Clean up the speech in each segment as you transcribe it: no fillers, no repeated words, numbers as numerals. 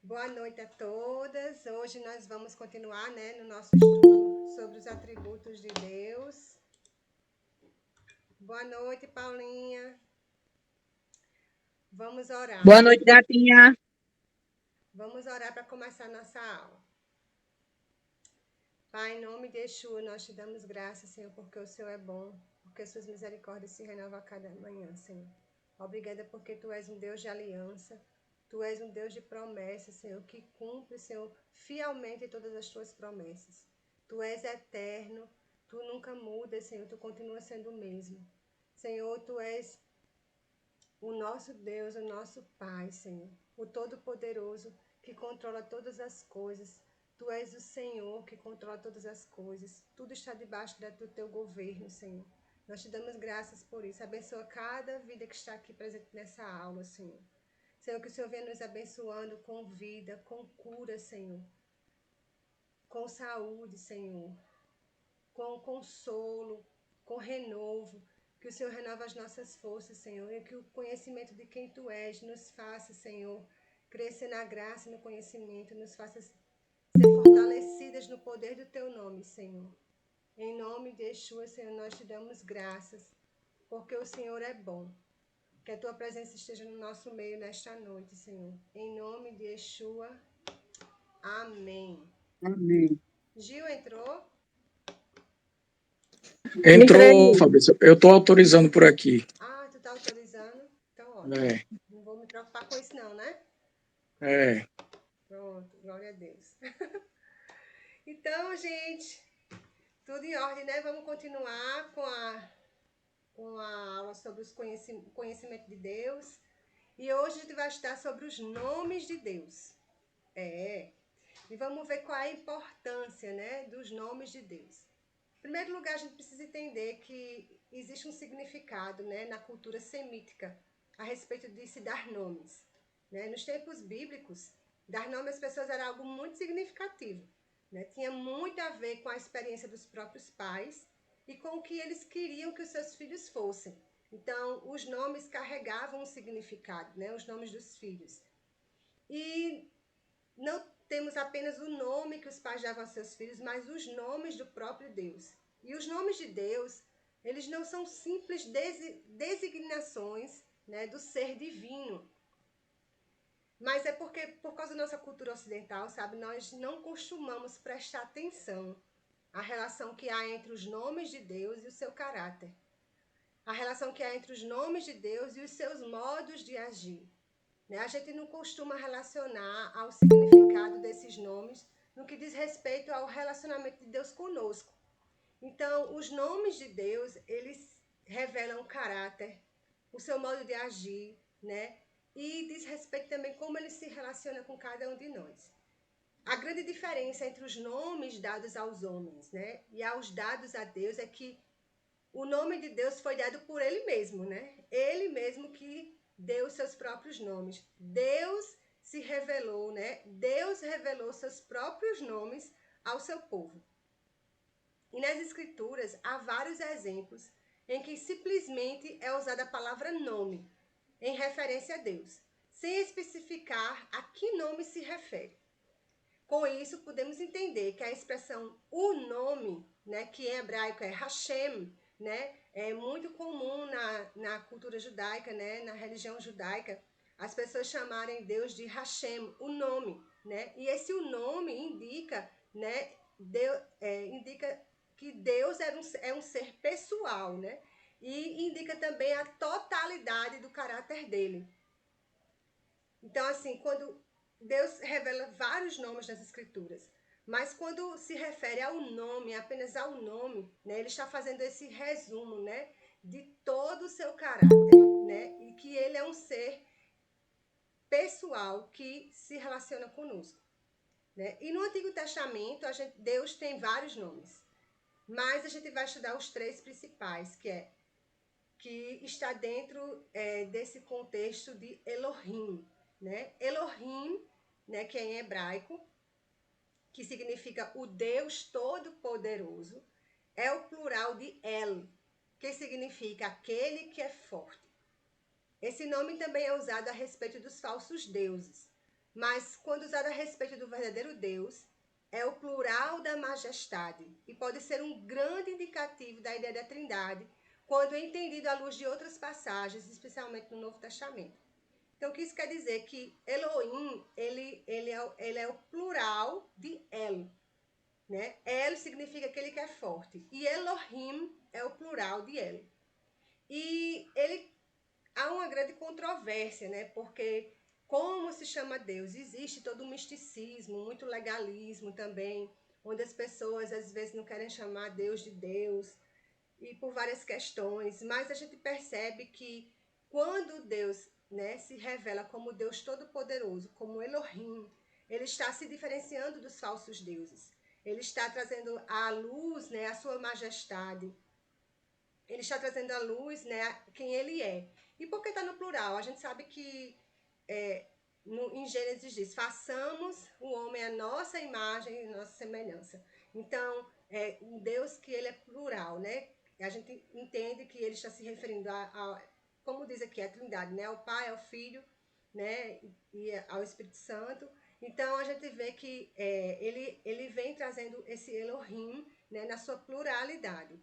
Boa noite a todas. Hoje nós vamos continuar, no nosso estudo sobre os atributos de Deus. Boa noite, Paulinha. Vamos orar. Boa noite, gatinha. Vamos orar para começar nossa aula. Pai, em nome de Yeshua, nós te damos graças, Senhor, porque o Senhor é bom, porque suas misericórdias se renovam a cada manhã, Senhor. Obrigada porque tu és um Deus de aliança, tu és um Deus de promessas, Senhor, que cumpre, Senhor, fielmente todas as tuas promessas. Tu és eterno, tu nunca mudas, Senhor, tu continuas sendo o mesmo. Senhor, tu és o nosso Deus, o nosso Pai, Senhor, o Todo-Poderoso que controla todas as coisas. Tu és o Senhor que controla todas as coisas. Tudo está debaixo do teu governo, Senhor. Nós te damos graças por isso. Abençoa cada vida que está aqui presente nessa aula, Senhor. Senhor, que o Senhor venha nos abençoando com vida, com cura, Senhor. Com saúde, Senhor. Com consolo, com renovo. Que o Senhor renova as nossas forças, Senhor, e que o conhecimento de quem Tu és nos faça, Senhor, crescer na graça e no conhecimento, nos faça ser fortalecidas no poder do Teu nome, Senhor. Em nome de Yeshua, Senhor, nós te damos graças, porque o Senhor é bom. Que a Tua presença esteja no nosso meio nesta noite, Senhor. Em nome de Yeshua, amém. Amém. Gil entrou? Entrei. Entrou, Fabrício. Eu estou autorizando por aqui. Ah, tu tá autorizando? Então, ótimo. É, Não vou me preocupar com isso não, né? é. Pronto, glória a Deus. Então, gente, tudo em ordem, né? Vamos continuar com a aula sobre os conhecimento de Deus. E hoje a gente vai estudar sobre os nomes de Deus. É. E vamos ver qual é a importância, né, dos nomes de Deus. Em primeiro lugar, a gente precisa entender que existe um significado, né, na cultura semítica a respeito de se dar nomes. Né? Nos tempos bíblicos, dar nome às pessoas era algo muito significativo. Né? Tinha muito a ver com a experiência dos próprios pais e com o que eles queriam que os seus filhos fossem. Então, os nomes carregavam um significado, né? Os nomes dos filhos. E não temos apenas o nome que os pais davam a seus filhos, mas os nomes do próprio Deus. E os nomes de Deus, eles não são simples designações, né, do ser divino. Mas é porque, por causa da nossa cultura ocidental, sabe, nós não costumamos prestar atenção à relação que há entre os nomes de Deus e o seu caráter. A relação que há entre os nomes de Deus e os seus modos de agir. Né? A gente não costuma relacionar ao significado desses nomes no que diz respeito ao relacionamento de Deus conosco. Então, os nomes de Deus, eles revelam o caráter, o seu modo de agir, né? E diz respeito também como ele se relaciona com cada um de nós. A grande diferença entre os nomes dados aos homens, né, e aos dados a Deus é que o nome de Deus foi dado por ele mesmo, né? Ele mesmo que deu os seus próprios nomes. Deus se revelou, né? Deus revelou seus próprios nomes ao seu povo. E nas escrituras há vários exemplos em que simplesmente é usada a palavra nome em referência a Deus, sem especificar a que nome se refere. Com isso, podemos entender que a expressão o nome, né, que em hebraico é Hashem, né, é muito comum na cultura judaica, né, na religião judaica, as pessoas chamarem Deus de Hashem, o nome. Né? E esse o nome indica, né, indica que Deus é um ser pessoal, né? E indica também a totalidade do caráter dele. Então, assim, quando Deus revela vários nomes nas escrituras, mas quando se refere ao nome, apenas ao nome, né, ele está fazendo esse resumo, né, de todo o seu caráter, né, e que ele é um ser pessoal que se relaciona conosco. Né? E no Antigo Testamento, Deus tem vários nomes, mas a gente vai estudar os três principais, que está dentro desse contexto de Elohim. Né? Elohim, né, que é em hebraico, que significa o Deus Todo-Poderoso, é o plural de El, que significa aquele que é forte. Esse nome também é usado a respeito dos falsos deuses. mas quando usado a respeito do verdadeiro Deus, é o plural da majestade e pode ser um grande indicativo da ideia da Trindade quando entendido à luz de outras passagens, especialmente no Novo Testamento. Então, o que isso quer dizer? Que Elohim, ele é o plural de El, né? El significa aquele que é forte. E Elohim é o plural de El. E há uma grande controvérsia, né? Porque como se chama Deus? Existe todo um misticismo, muito legalismo também, onde as pessoas às vezes não querem chamar Deus de Deus, e por várias questões, mas a gente percebe que quando Deus, né, se revela como Deus Todo-Poderoso, como Elohim, ele está se diferenciando dos falsos deuses. Ele está trazendo à luz, né, a sua majestade. Ele está trazendo à luz, né, quem ele é. E por que está no plural? A gente sabe que em Gênesis diz, façamos o homem à nossa imagem e nossa semelhança. Então, é um Deus que ele é plural, né? A gente entende que ele está se referindo como diz aqui, a Trindade, né? Ao Pai, ao Filho, né? E ao Espírito Santo. Então, a gente vê que ele vem trazendo esse Elohim, né? Na sua pluralidade.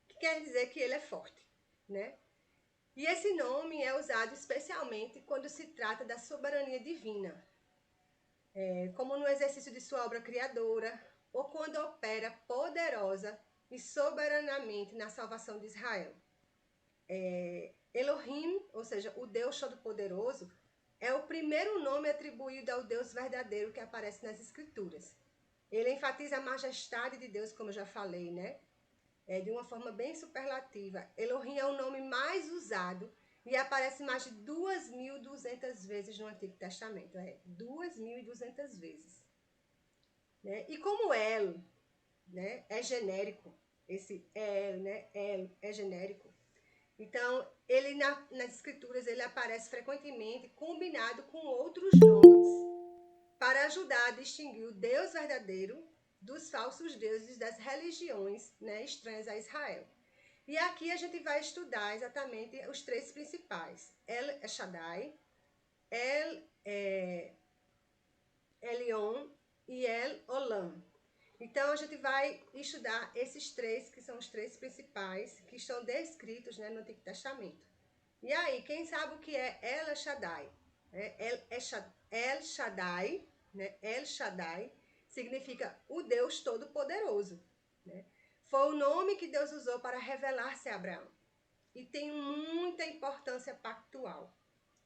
Que quer dizer que ele é forte, né? E esse nome é usado especialmente quando se trata da soberania divina, como no exercício de sua obra criadora, ou quando opera poderosa e soberanamente na salvação de Israel. Elohim, ou seja, o Deus Todo-Poderoso, é o primeiro nome atribuído ao Deus verdadeiro que aparece nas Escrituras. Ele enfatiza a majestade de Deus, como eu já falei, né? De uma forma bem superlativa. Elohim é o nome mais usado e aparece mais de 2.200 vezes no Antigo Testamento. 2.200 vezes. Né? E como El, né, é genérico, esse El, né, El é genérico, então ele nas escrituras ele aparece frequentemente combinado com outros nomes para ajudar a distinguir o Deus verdadeiro dos falsos deuses das religiões, né, estranhas a Israel. E aqui a gente vai estudar exatamente os três principais. El Shaddai, El Elyon e El Olam. Então a gente vai estudar esses três, que são os três principais, que estão descritos, né, no Antigo Testamento. E aí, quem sabe o que é El Shaddai? El Shaddai, né? El Shaddai significa o Deus Todo-Poderoso, né? Foi o nome que Deus usou para revelar-se a Abraão. E tem muita importância pactual,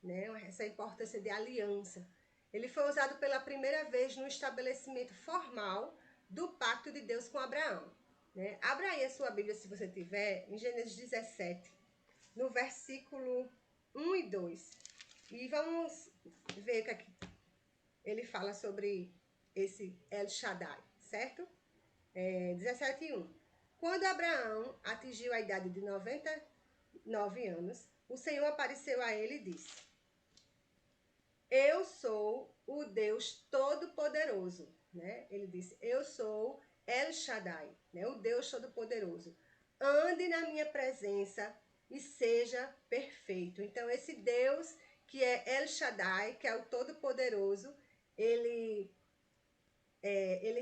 né? Essa importância de aliança. Ele foi usado pela primeira vez no estabelecimento formal do pacto de Deus com Abraão, né? Abra aí a sua Bíblia, se você tiver, em Gênesis 17, no versículo 1 e 2. E vamos ver o que aqui ele fala sobre esse El Shaddai, certo? 17 e 1. Quando Abraão atingiu a idade de 99 anos, o Senhor apareceu a ele e disse: Eu sou o Deus Todo-Poderoso, né? Ele disse: Eu sou El Shaddai, né? O Deus Todo-Poderoso. Ande na minha presença e seja perfeito. Então, esse Deus que é El Shaddai, que é o Todo-Poderoso, ele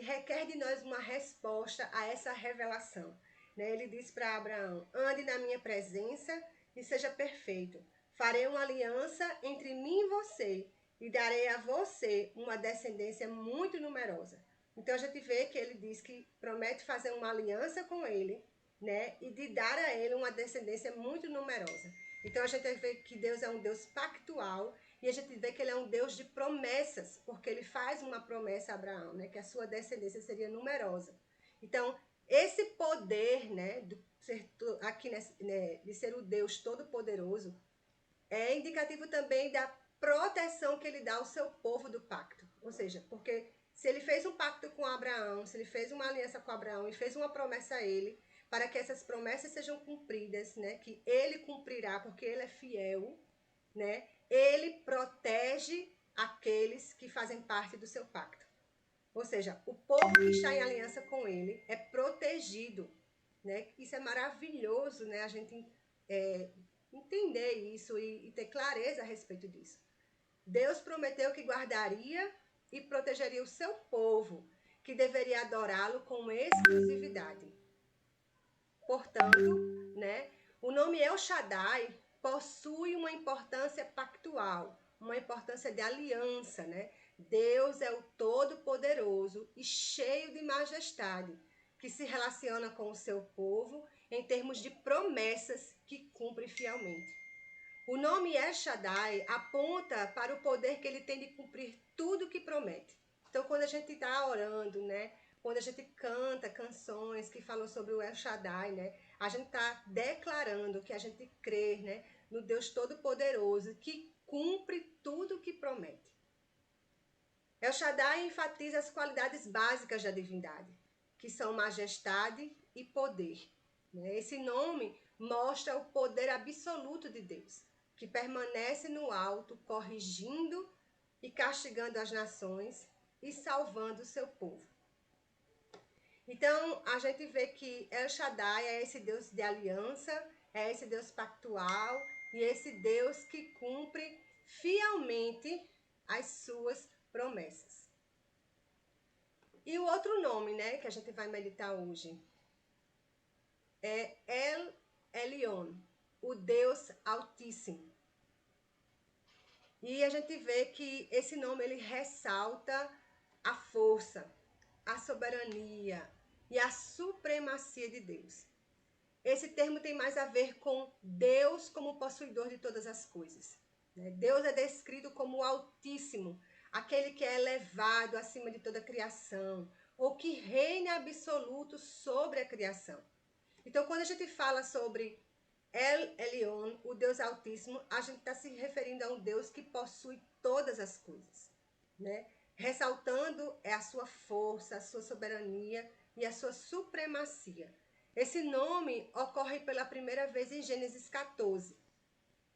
requer de nós uma resposta a essa revelação, né? Ele diz para Abraão: ande na minha presença e seja perfeito. Farei uma aliança entre mim e você e darei a você uma descendência muito numerosa. Então a gente vê que ele diz que promete fazer uma aliança com ele, né? E de dar a ele uma descendência muito numerosa. Então a gente vê que Deus é um Deus pactual e a gente vê que ele é um Deus de promessas, porque ele faz uma promessa a Abraão, né? Que a sua descendência seria numerosa. Então esse poder, né? De ser o Deus Todo-Poderoso é indicativo também da proteção que ele dá ao seu povo do pacto. Ou seja, porque se ele fez um pacto com Abraão, se ele fez uma aliança com Abraão e fez uma promessa a ele, para que essas promessas sejam cumpridas, né, que ele cumprirá, porque ele é fiel, né, ele protege aqueles que fazem parte do seu pacto. Ou seja, o povo que está em aliança com ele é protegido, né? Isso é maravilhoso, né? A gente entender isso e ter clareza a respeito disso, Deus prometeu que guardaria e protegeria o seu povo, que deveria adorá-lo com exclusividade. Portanto, né, o nome El Shaddai possui uma importância pactual, uma importância de aliança, né? Deus é o Todo-Poderoso e cheio de majestade, que se relaciona com o seu povo em termos de promessas que cumpre fielmente. O nome El Shaddai aponta para o poder que ele tem de cumprir tudo o que promete. Então, quando a gente está orando, né? Quando a gente canta canções que falam sobre o El Shaddai, né? A gente está declarando que a gente crê, né? No Deus Todo-Poderoso que cumpre tudo o que promete. El Shaddai enfatiza as qualidades básicas da divindade, que são majestade e poder. Esse nome mostra o poder absoluto de Deus, que permanece no alto, corrigindo e castigando as nações e salvando o seu povo. Então, a gente vê que El Shaddai é esse Deus de aliança, é esse Deus pactual e esse Deus que cumpre fielmente as suas promessas. E o outro nome, né, que a gente vai meditar hoje é El Elyon, o Deus Altíssimo. E a gente vê que esse nome ele ressalta a força, a soberania e a supremacia de Deus. Esse termo tem mais a ver com Deus como possuidor de todas as coisas. Deus é descrito como o Altíssimo, aquele que é elevado acima de toda a criação, ou que reina absoluto sobre a criação. Então, quando a gente fala sobre El Elyon, o Deus Altíssimo, a gente está se referindo a um Deus que possui todas as coisas, né? Ressaltando a sua força, a sua soberania e a sua supremacia. Esse nome ocorre pela primeira vez em Gênesis 14.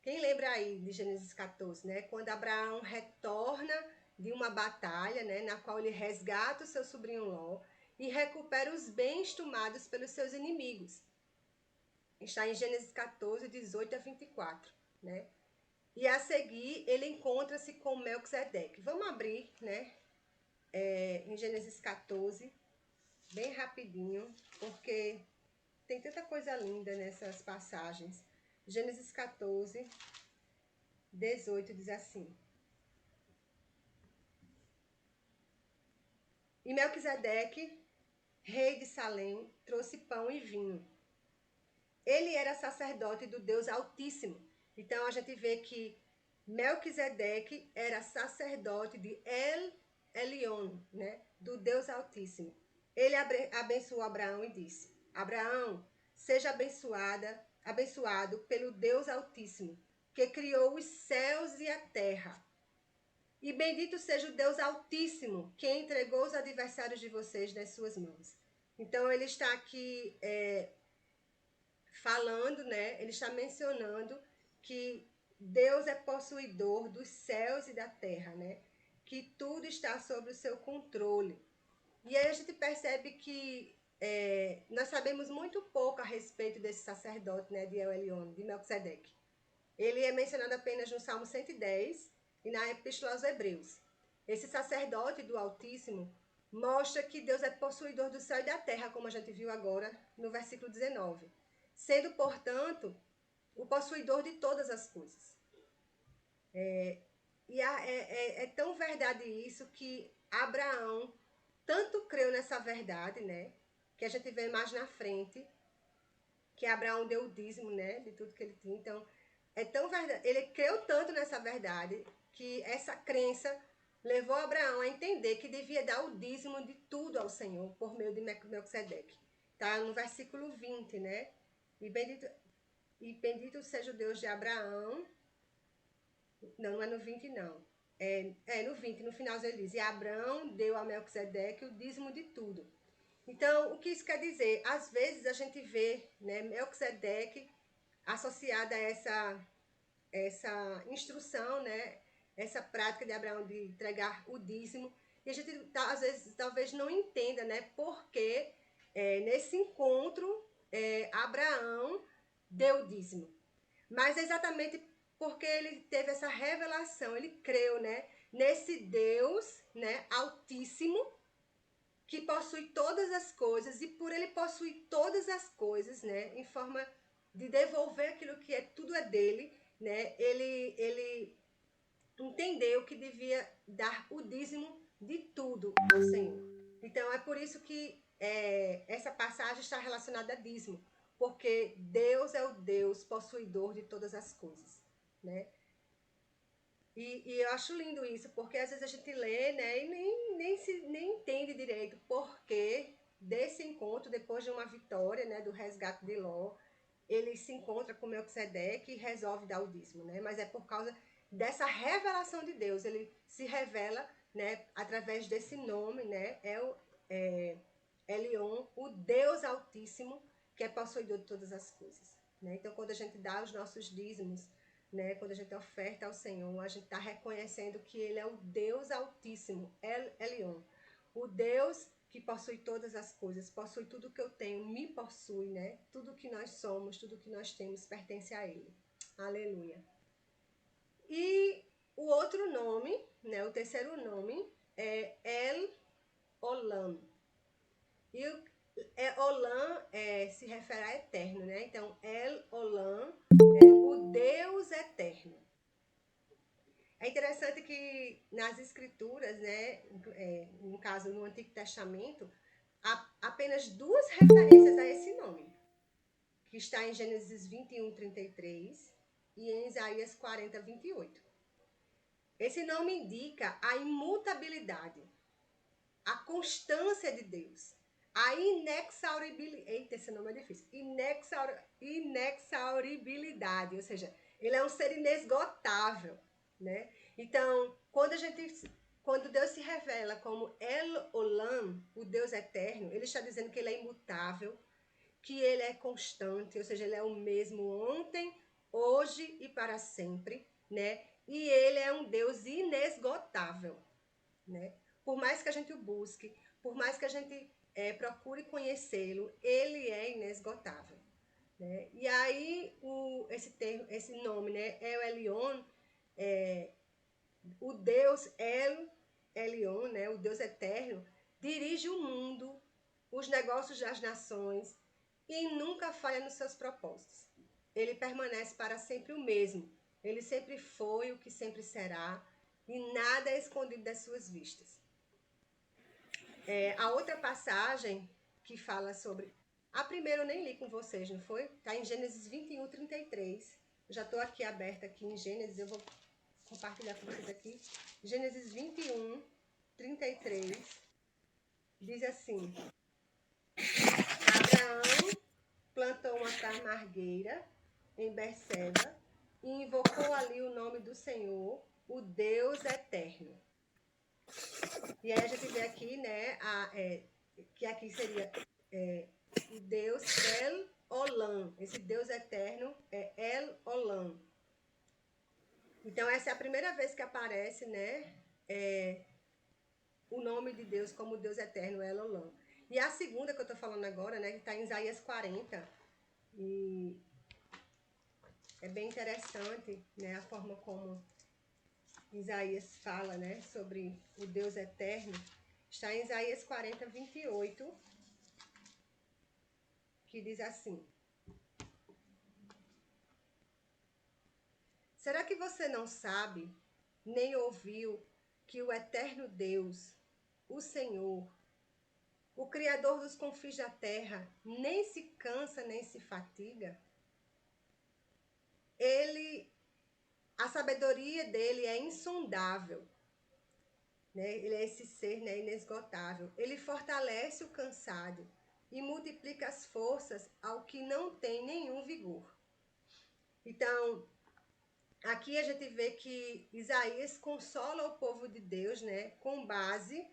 Quem lembra aí de Gênesis 14, né? Quando Abraão retorna de uma batalha, né, na qual ele resgata o seu sobrinho Ló e recupera os bens tomados pelos seus inimigos. Está em Gênesis 14, 18 a 24, né? E a seguir, ele encontra-se com Melquisedeque. Vamos abrir, né? Em Gênesis 14, bem rapidinho, porque tem tanta coisa linda nessas passagens. Gênesis 14, 18 diz assim: E Melquisedeque, rei de Salém, trouxe pão e vinho. Ele era sacerdote do Deus Altíssimo. Então a gente vê que Melquisedeque era sacerdote de El Elyon, né? Do Deus Altíssimo. Ele abençoou Abraão e disse: Abraão, seja abençoado pelo Deus Altíssimo, que criou os céus e a terra. E bendito seja o Deus Altíssimo, que entregou os adversários de vocês nas suas mãos. Então ele está aqui falando, né? Ele está mencionando que Deus é possuidor dos céus e da terra, né? Que tudo está sob o seu controle. E aí a gente percebe que nós sabemos muito pouco a respeito desse sacerdote, né, de El Elyon, de Melquisedeque. Ele é mencionado apenas no Salmo 110 e na Epístola aos Hebreus. Esse sacerdote do Altíssimo mostra que Deus é possuidor do céu e da terra, como a gente viu agora no versículo 19. Sendo, portanto, o possuidor de todas as coisas. É tão verdade isso que Abraão tanto creu nessa verdade, né? Que a gente vê mais na frente, que Abraão deu o dízimo, né? De tudo que ele tinha. Então, é tão verdade. Ele creu tanto nessa verdade que essa crença levou Abraão a entender que devia dar o dízimo de tudo ao Senhor por meio de Melquisedeque. Tá no versículo 20, né? E bendito seja o Deus de Abraão. Não é no 20, não. No 20, no final ele diz: E Abraão deu a Melquisedeque o dízimo de tudo. Então, o que isso quer dizer? Às vezes a gente vê, né, Melquisedeque associada a essa instrução, né, essa prática de Abraão de entregar o dízimo. E a gente, às vezes, talvez não entenda, né, porque nesse encontro Abraão deu o dízimo. Mas é exatamente porque ele teve essa revelação, ele creu, né, nesse Deus, né, altíssimo, que possui todas as coisas, e por ele possuir todas as coisas, né, em forma de devolver aquilo que tudo é dele, né, ele entendeu que devia dar o dízimo de tudo ao Senhor. Então é por isso que essa passagem está relacionada a dízimo, porque Deus é o Deus possuidor de todas as coisas, né? E eu acho lindo isso, porque às vezes a gente lê, né, e nem entende direito por que desse encontro, depois de uma vitória, né, do resgate de Ló, ele se encontra com Melquisedeque e resolve dar o dízimo, né? Mas é por causa dessa revelação de Deus, ele se revela, né, através desse nome, né, Elion, o Deus Altíssimo, que é possuidor de todas as coisas, né? Então, quando a gente dá os nossos dízimos, né, quando a gente oferta ao Senhor, a gente está reconhecendo que Ele é o Deus Altíssimo, Elion, o Deus que possui todas as coisas, possui tudo que eu tenho, me possui, né? Tudo que nós somos, tudo que nós temos pertence a Ele. Aleluia. E o outro nome, né, o terceiro nome é El Olam. E Olam se refere a eterno, né? Então, El Olam é o Deus eterno. É interessante que nas escrituras, né, no caso no Antigo Testamento, há apenas duas referências a esse nome, que está em Gênesis 21:33 e em Isaías 40:28. Esse nome indica a imutabilidade, a constância de Deus, a inexauribilidade. Eita, esse nome é difícil. Inexauribilidade, ou seja, ele é um ser inesgotável, né? Então, quando Deus se revela como El Olam, o Deus eterno, ele está dizendo que ele é imutável, que ele é constante, ou seja, ele é o mesmo ontem, hoje e para sempre, né? E ele é um Deus inesgotável, né? Por mais que a gente o busque, por mais que a gente procure conhecê-lo, ele é inesgotável, né? E aí esse nome, né, El Elyon, o Deus El Elyon, né, o Deus eterno, dirige o mundo, os negócios das nações e nunca falha nos seus propósitos. Ele permanece para sempre o mesmo. Ele sempre foi o que sempre será e nada é escondido das suas vistas. A outra passagem que fala sobre... A primeira eu nem li com vocês, não foi? Está em Gênesis 21:33. Já estou aqui aberta aqui em Gênesis, eu vou compartilhar com vocês aqui. Gênesis 21:33 diz assim: Abraão plantou uma tamargueira em Berseba e invocou ali o nome do Senhor, o Deus eterno. E aí a gente vê aqui, né, que aqui seria o Deus El Olam. Esse Deus eterno é El Olam. Então essa é a primeira vez que aparece, né, o nome de Deus como Deus eterno, El Olam. E a segunda que eu estou falando agora, né, que está em Isaías 40, e é bem interessante, né, a forma como Isaías fala, né, sobre o Deus eterno. Está em Isaías 40:28, que diz assim: Será que você não sabe, nem ouviu, que o eterno Deus, o Senhor, o Criador dos confins da terra, nem se cansa, nem se fatiga? A sabedoria dele é insondável, né? Ele é esse ser, né, inesgotável. Ele fortalece o cansado e multiplica as forças ao que não tem nenhum vigor. Então, aqui a gente vê que Isaías consola o povo de Deus, né, com base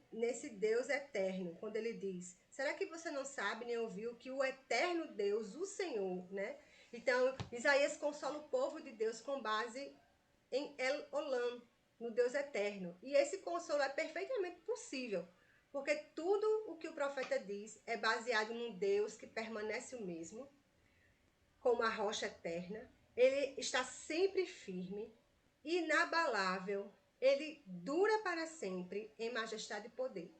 nesse Deus eterno, quando ele diz: será que você não sabe nem ouviu que o eterno Deus, o Senhor, né? Então, Isaías consola o povo de Deus com base em El Olam, no Deus eterno. E esse consolo é perfeitamente possível, porque tudo o que o profeta diz é baseado num Deus que permanece o mesmo, como a rocha eterna, Ele está sempre firme, inabalável, ele dura para sempre em majestade e poder.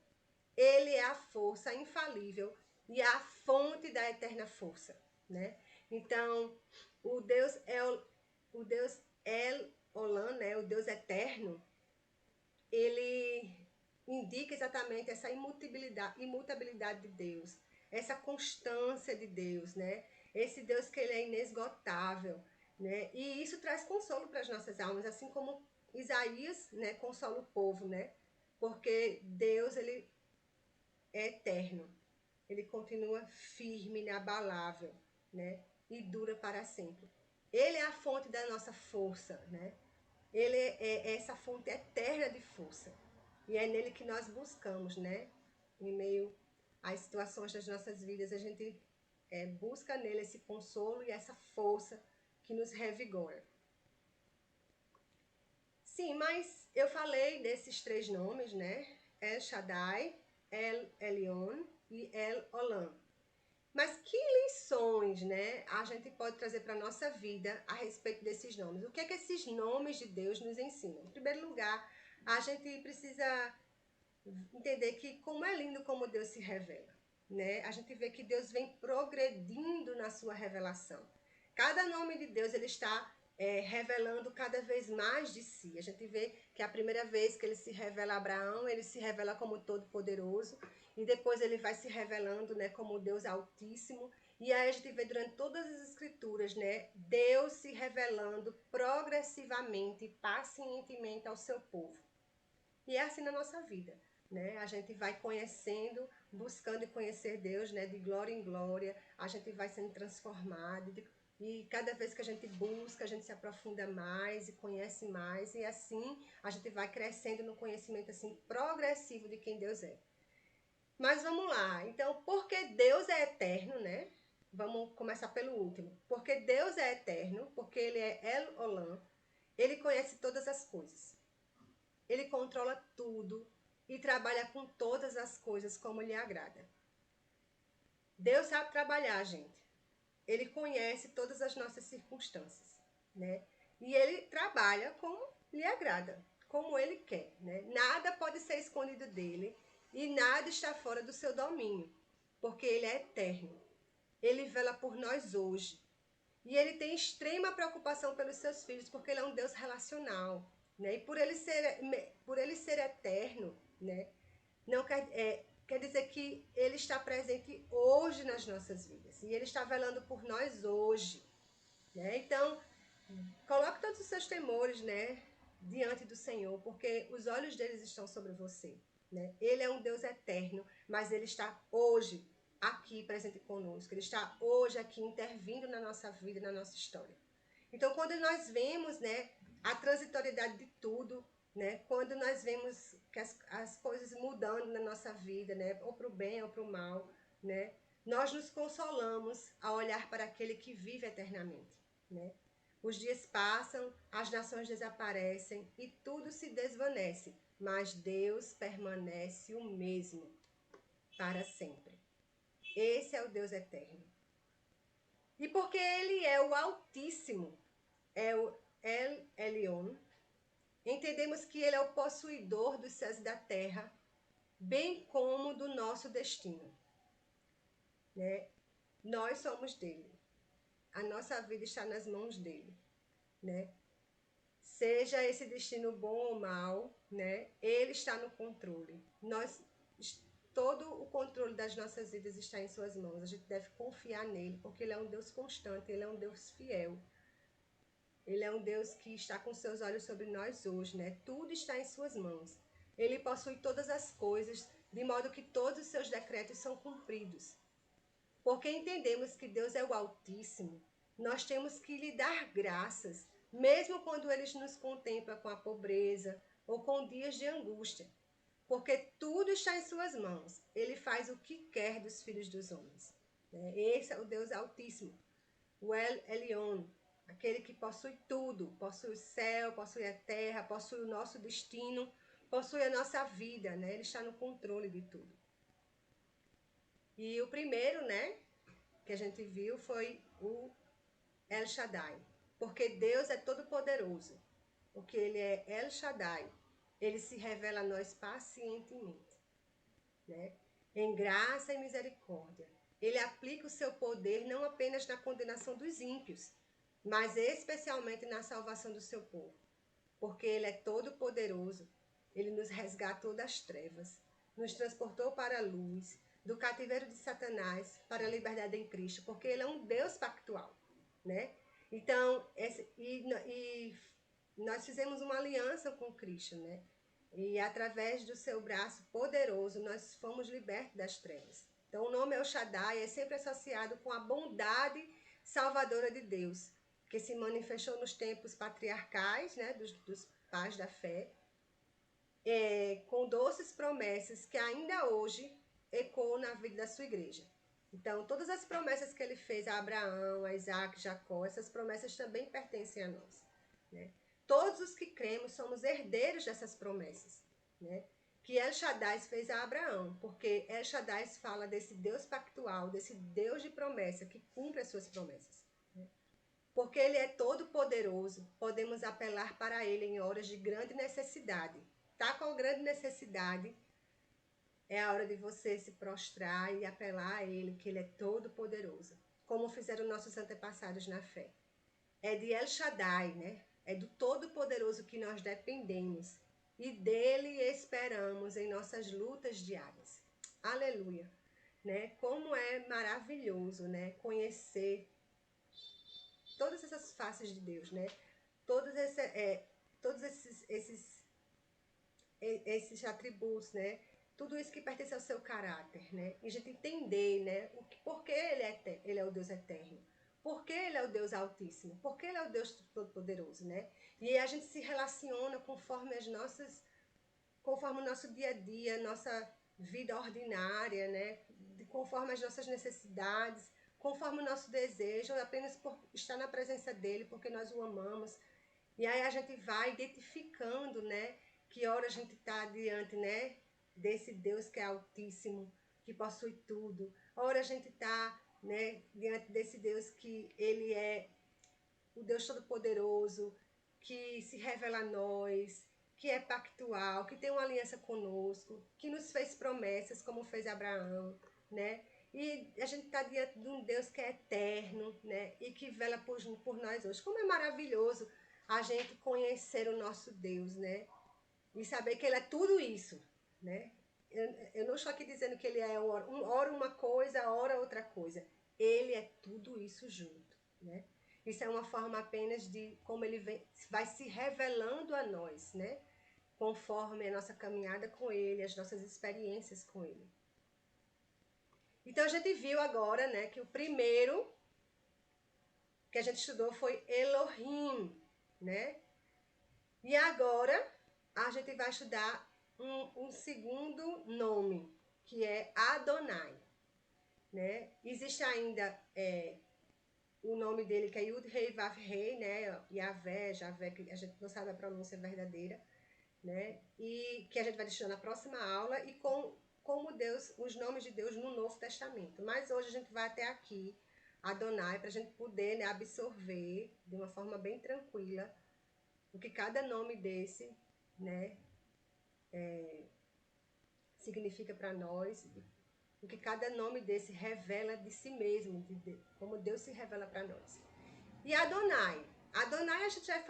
Ele é a força infalível e a fonte da eterna força, né? Então, o Deus El Olam, né? O Deus eterno, ele indica exatamente essa imutabilidade de Deus, essa constância de Deus, né? Esse Deus que ele é inesgotável, né? E isso traz consolo para as nossas almas, assim como Isaías, né, consola o povo, né? Porque Deus, ele é eterno. Ele continua firme, inabalável, né? E dura para sempre. Ele é a fonte da nossa força, né? Ele é essa fonte eterna de força. E é nele que nós buscamos, né? Em meio às situações das nossas vidas, a gente busca nele esse consolo e essa força que nos revigora. Sim, mas eu falei desses três nomes, né? El Shaddai, El Elyon e El Olam. Mas que lições, né, a gente pode trazer para a nossa vida a respeito desses nomes? O que é que esses nomes de Deus nos ensinam? Em primeiro lugar, a gente precisa entender que como é lindo como Deus se revela, né? A gente vê que Deus vem progredindo na sua revelação. Cada nome de Deus, ele está revelando cada vez mais de si. A gente vê que a primeira vez que ele se revela a Abraão, ele se revela como Todo-Poderoso, e depois ele vai se revelando, né, como Deus Altíssimo. E aí a gente vê durante todas as escrituras, né, Deus se revelando progressivamente, pacientemente ao seu povo. E é assim na nossa vida, né? A gente vai conhecendo, buscando conhecer Deus, né? De glória em glória, a gente vai sendo transformado. E cada vez que a gente busca, a gente se aprofunda mais e conhece mais. E assim a gente vai crescendo no conhecimento assim progressivo de quem Deus é. Mas vamos lá. Então, porque Deus é eterno, né? Vamos começar pelo último. Porque Deus é eterno, porque Ele é El Olam, Ele conhece todas as coisas. Ele controla tudo e trabalha com todas as coisas como lhe agrada. Deus sabe trabalhar, gente. Ele conhece todas as nossas circunstâncias, né? E ele trabalha como lhe agrada, como ele quer, né? Nada pode ser escondido dele e nada está fora do seu domínio, porque ele é eterno. Ele vela por nós hoje. E ele tem extrema preocupação pelos seus filhos, porque ele é um Deus relacional, né? E por ele ser eterno, né? Não quer dizer que ele está presente hoje nas nossas vidas. E ele está velando por nós hoje, né? Então, coloque todos os seus temores, né, diante do Senhor, porque os olhos deles estão sobre você, né? Ele é um Deus eterno, mas ele está hoje aqui presente conosco. Ele está hoje aqui intervindo na nossa vida, na nossa história. Então, quando nós vemos, né, a transitoriedade de tudo, né, quando nós vemos que as coisas mudando na nossa vida, né, ou para o bem ou para o mal, né, nós nos consolamos a olhar para aquele que vive eternamente, né? Os dias passam, as nações desaparecem e tudo se desvanece, mas Deus permanece o mesmo para sempre. Esse é o Deus eterno. E porque ele é o Altíssimo, é o El Elyon, entendemos que ele é o possuidor dos céus e da terra, bem como do nosso destino, né? Nós somos dele. A nossa vida está nas mãos dele, né? Seja esse destino bom ou mal, né? Ele está no controle. Todo o controle das nossas vidas está em suas mãos. A gente deve confiar nele, porque ele é um Deus constante, ele é um Deus fiel. Ele é um Deus que está com seus olhos sobre nós hoje, né? Tudo está em suas mãos. Ele possui todas as coisas, de modo que todos os seus decretos são cumpridos. Porque entendemos que Deus é o Altíssimo, nós temos que lhe dar graças, mesmo quando ele nos contempla com a pobreza ou com dias de angústia. Porque tudo está em suas mãos. Ele faz o que quer dos filhos dos homens. Esse é o Deus Altíssimo, o El Elyon, aquele que possui tudo, possui o céu, possui a terra, possui o nosso destino, possui a nossa vida, né? Ele está no controle de tudo. E o primeiro, né, que a gente viu foi o El Shaddai, porque Deus é todo-poderoso, porque Ele é El Shaddai. Ele se revela a nós pacientemente, né? Em graça e misericórdia. Ele aplica o seu poder não apenas na condenação dos ímpios, mas especialmente na salvação do seu povo, porque Ele é todo-poderoso. Ele nos resgatou das trevas, nos transportou para a luz, do cativeiro de Satanás para a liberdade em Cristo, porque Ele é um Deus pactual, né? Então, nós fizemos uma aliança com Cristo, né? E através do seu braço poderoso, nós fomos libertos das trevas. Então, o nome El Shaddai é sempre associado com a bondade salvadora de Deus, que se manifestou nos tempos patriarcais, né, dos pais da fé, com doces promessas que ainda hoje ecoam na vida da sua igreja. Então, todas as promessas que ele fez a Abraão, a Isaac, Jacó, essas promessas também pertencem a nós, né? Todos os que cremos somos herdeiros dessas promessas, né? Que El Shaddai fez a Abraão, porque El Shaddai fala desse Deus pactual, desse Deus de promessa que cumpre as suas promessas, né? Porque ele é todo poderoso, podemos apelar para ele em horas de grande necessidade. Tá com grande necessidade, é a hora de você se prostrar e apelar a ele, que ele é todo poderoso, como fizeram nossos antepassados na fé. É de El Shaddai, né? É do Todo-Poderoso que nós dependemos e dele esperamos em nossas lutas diárias. Aleluia! Né? Como é maravilhoso, né? Conhecer todas essas faces de Deus, né? Todos esses atributos, né? Tudo isso que pertence ao seu caráter, né? E a gente entender, né? Por que ele é o Deus eterno. Por que ele é o Deus altíssimo? Por que ele é o Deus todo-poderoso, né? E a gente se relaciona conforme conforme o nosso dia a dia, nossa vida ordinária, né? Conforme as nossas necessidades, conforme o nosso desejo, apenas por estar na presença dele, porque nós o amamos. E aí a gente vai identificando, né? Que hora a gente está diante, né? Desse Deus que é altíssimo, que possui tudo. A hora a gente está, né? Diante desse Deus que ele é o Deus Todo-Poderoso, que se revela a nós, que é pactual, que tem uma aliança conosco, que nos fez promessas, como fez Abraão, né? E a gente está diante de um Deus que é eterno, né? E que vela por nós hoje. Como é maravilhoso a gente conhecer o nosso Deus, né? E saber que Ele é tudo isso, né? Eu não estou aqui dizendo que Ele é ora uma coisa, ora outra coisa. Ele é tudo isso junto, né? Isso é uma forma apenas de como Ele vai se revelando a nós, né? Conforme a nossa caminhada com Ele, as nossas experiências com Ele. Então a gente viu agora, né, que o primeiro que a gente estudou foi Elohim, né? E agora a gente vai estudar um segundo nome, que é Adonai, né? Existe ainda o nome dele que é Yud Rei Vav Rei, né? Yahvé, Javé, que a gente não sabe a pronúncia verdadeira, né? E que a gente vai estudar na próxima aula e como Deus, os nomes de Deus no Novo Testamento. Mas hoje a gente vai até aqui, Adonai, para a gente poder, né, absorver de uma forma bem tranquila o que cada nome desse, né, significa para nós, o que cada nome desse revela de si mesmo, como Deus se revela para nós. E Adonai. Adonai a gente já é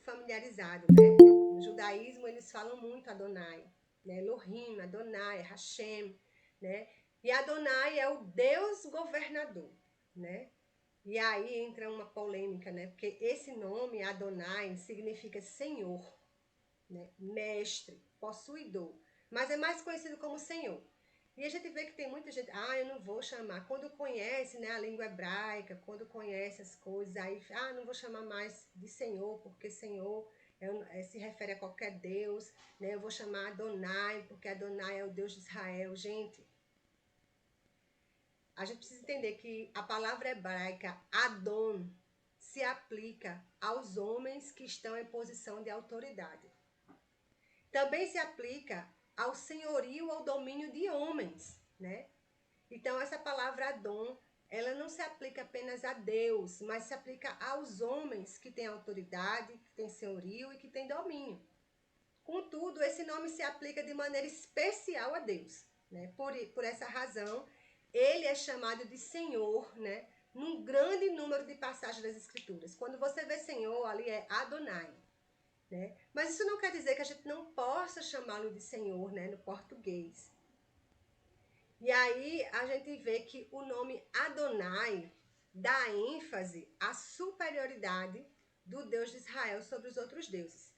familiarizado, né? No judaísmo eles falam muito Adonai, né? Elohim, Adonai, Hashem, né? E Adonai é o Deus governador, né? E aí entra uma polêmica, né? Porque esse nome, Adonai, significa Senhor, né? Mestre, possuidor. Mas é mais conhecido como Senhor. E a gente vê que tem muita gente, eu não vou chamar. Quando conhece, né, a língua hebraica, quando conhece as coisas, aí, não vou chamar mais de Senhor, porque Senhor se refere a qualquer Deus, né? Eu vou chamar Adonai, porque Adonai é o Deus de Israel. Gente, a gente precisa entender que a palavra hebraica Adon se aplica aos homens que estão em posição de autoridade. Também se aplica ao senhorio, ao domínio de homens, né? Então, essa palavra Adon ela não se aplica apenas a Deus, mas se aplica aos homens que têm autoridade, que têm senhorio e que têm domínio. Contudo, esse nome se aplica de maneira especial a Deus, né? Por essa razão, ele é chamado de Senhor, né? Num grande número de passagens das Escrituras. Quando você vê Senhor, ali é Adonai, né? Mas isso não quer dizer que a gente não possa chamá-lo de Senhor, né? No português. E aí a gente vê que o nome Adonai dá ênfase à superioridade do Deus de Israel sobre os outros deuses.